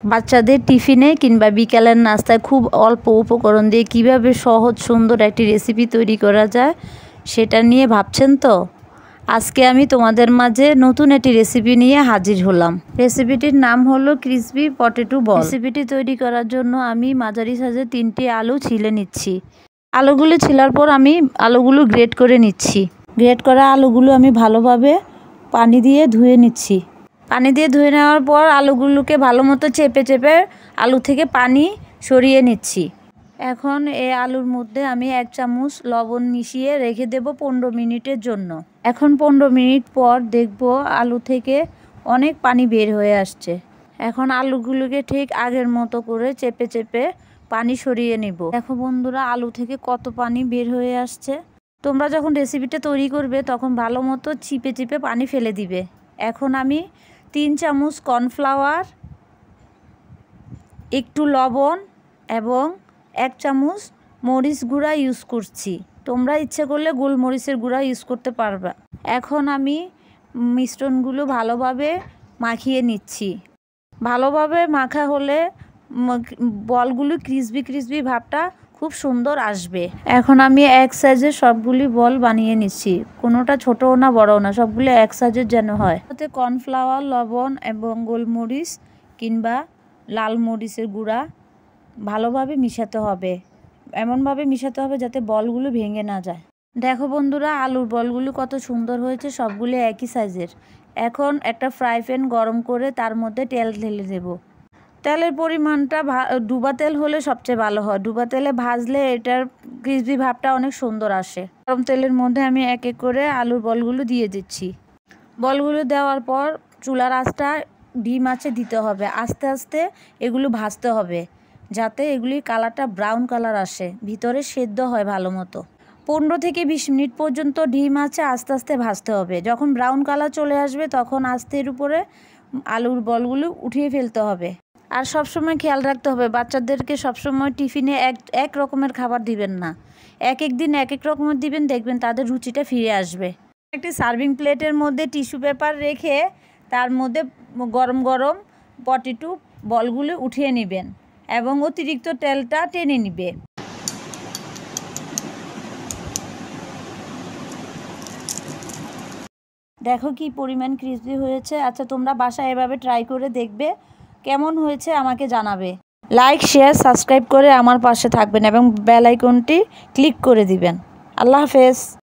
বাচ্চাদের টিফিনে কিংবা বিকালের নাস্তায় খুব অল্প উপকরণ দিয়ে কিভাবে সহজ সুন্দর একটি রেসিপি তৈরি করা যায় সেটা নিয়ে ভাবছেন তো। আজকে আমি তোমাদের মাঝে নতুন একটি রেসিপি নিয়ে হাজির হলাম। রেসিপিটির নাম হলো ক্রিসপি পটেটো বল। রেসিপিটি তৈরি করার জন্য আমি মাঝারি সাইজের 3টি আলু ছিলে নিচ্ছি। আলুগুলো ছিলার পর আমি আলুগুলো গ্রেট করে নিচ্ছি। গ্রেট করা আলুগুলো আমি ভালোভাবে পানি দিয়ে ধুয়ে নিচ্ছি। পানি দিয়ে ধুয়ে নেওয়ার পর আলুগুলোকে ভালো মতো চেপে চেপে আলু থেকে পানি সরিয়ে নিচ্ছি। এখন এই আলুর মধ্যে আমি 1 চামচ লবণ মিশিয়ে রেখে দেব 15 মিনিটের জন্য। এখন 15 মিনিট পর দেখব আলু থেকে অনেক পানি বের হয়ে আসছে। এখন আলুগুলোকে ঠিক আগের মতো করে চেপে চেপে পানি সরিয়ে নিব। দেখো বন্ধুরা, আলু থেকে কত পানি বের হয়ে আসছে। তোমরা যখন রেসিপিটা তৈরি করবে তখন ভালো মতো চিপে চিপে পানি ফেলে দিবে। এখন আমি 3 চামচ কর্নফ্লাওয়ার, একটু লবণ এবং 1 চামচ মরিচ গুঁড়া ইউজ করছি। তোমরা ইচ্ছে করলে গোলমরিচের গুঁড়া ইউজ করতে পারবে। এখন আমি মিশ্রণগুলো ভালোভাবে মাখিয়ে নিচ্ছি। ভালোভাবে মাখা হলে বলগুলো ক্রিসপি ক্রিসপি ভাবটা খুব সুন্দর আসবে। এখন আমি এক সাইজের সবগুলি বল বানিয়ে নিচ্ছি, কোনোটা ছোটও না বড়ও না, সবগুলো এক সাইজের যেন হয়। তাতে কর্নফ্লাওয়ার, লবণ এবং গোলমরিচ কিংবা লাল মরিচের গুঁড়া ভালোভাবে মিশাতে হবে। এমনভাবে মিশাতে হবে যাতে বলগুলো ভেঙে না যায়। দেখো বন্ধুরা, আলুর বলগুলো কত সুন্দর হয়েছে, সবগুলো একই সাইজের। এখন একটা ফ্রাই প্যান গরম করে তার মধ্যে তেল ঢেলে দেব। তেলের পরিমাণটা ডুবা তেল হলে সবচেয়ে ভালো হয়। ডুবা তেলে ভাজলে এটার ক্রিসপি ভাবটা অনেক সুন্দর আসে। গরম তেলের মধ্যে আমি এক এক করে আলুর বলগুলো দিয়ে দিচ্ছি। বলগুলো দেওয়ার পর চুলার আঁচটা ডিম আঁচে দিতে হবে। আস্তে আস্তে এগুলো ভাজতে হবে যাতে এগুলির কালারটা ব্রাউন কালার আসে, ভিতরে সেদ্ধ হয় ভালো মতো। 15 থেকে 20 মিনিট পর্যন্ত ডিম আঁচে আস্তে আস্তে ভাজতে হবে। যখন ব্রাউন কালার চলে আসবে তখন আস্তের উপরে আলুর বলগুলো উঠিয়ে ফেলতে হবে। আর সবসময় খেয়াল রাখতে হবে বাচ্চাদেরকে সবসময় টিফিনে এক রকমের খাবার দিবেন না, এক এক দিন এক এক রকমের দিবেন, দেখবেন তাদের রুচিটা ফিরে আসবে। একটি সার্ভিং প্লেটের মধ্যে টিস্যু পেপার রেখে তার মধ্যে গরম গরম পটেটো বলগুলো উঠিয়ে নেবেন এবং অতিরিক্ত তেলটা টেনে নিবে। দেখো কি পরিমাণ ক্রিসপি হয়েছে। আচ্ছা, তোমরা বাসায় এভাবে ট্রাই করে দেখবে, কেমন হয়েছে আমাকে জানাবে। লাইক, শেয়ার, সাবস্ক্রাইব করে আমার পাশে থাকবেন এবং বেল আইকনটি ক্লিক করে দিবেন। আল্লাহ হাফেজ।